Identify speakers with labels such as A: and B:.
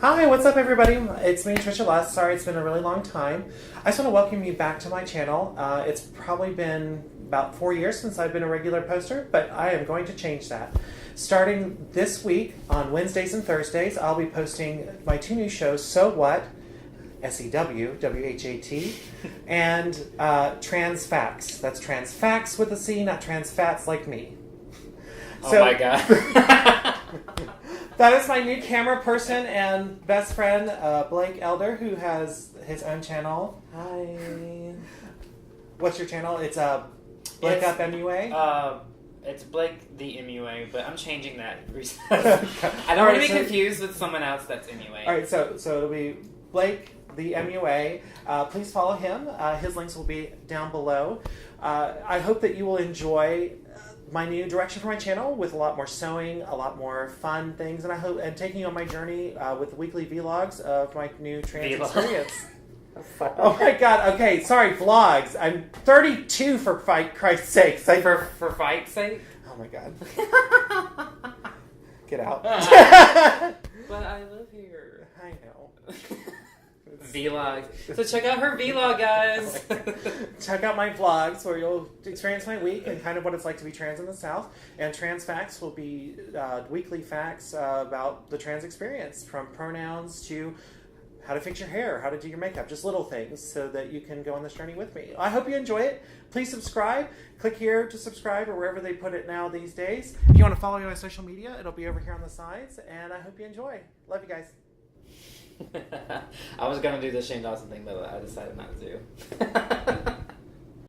A: Hi, what's up everybody? It's me, Tricia Lust. Sorry it's been a really long time. I just want to welcome you back to my channel. It's probably been about 4 years since I've been a regular poster, but I am going to change that. Starting this week, on Wednesdays and Thursdays, I'll be posting my 2 new shows, So What, S-E-W, W-H-A-T, and Trans Facts. That's Trans Facts with a C, not Trans Fats like me.
B: Oh my god.
A: That is my new camera person and best friend, Blake Elder, who has his own channel. Hi. What's your channel? It's Blake Up MUA?
B: It's Blake the MUA, but I'm changing that recently. I don't want to be confused with someone else that's MUA.
A: Alright, so it'll be Blake the MUA. Please follow him. His links will be down below. I hope that you will enjoy my new direction for my channel with a lot more sewing, a lot more fun things, and taking you on my journey with weekly vlogs of my new trans experience. Oh my god, okay, sorry, vlogs. I'm 32 for Christ's sake.
B: For fight's sake?
A: Oh my god. Get out.
B: But I live here.
A: I know.
B: Vlog. So check out her vlog, guys.
A: Check out my vlogs where you'll experience my week and kind of what it's like to be trans in the South. And Trans Facts will be weekly facts about the trans experience, from pronouns to how to fix your hair, how to do your makeup, just little things so that you can go on this journey with me. I hope you enjoy it. Please subscribe. Click here to subscribe or wherever they put it now these days. If you want to follow me on social media, it'll be over here on the sides. And I hope you enjoy. Love you guys.
B: I was gonna do the Shane Dawson thing, but I decided not to.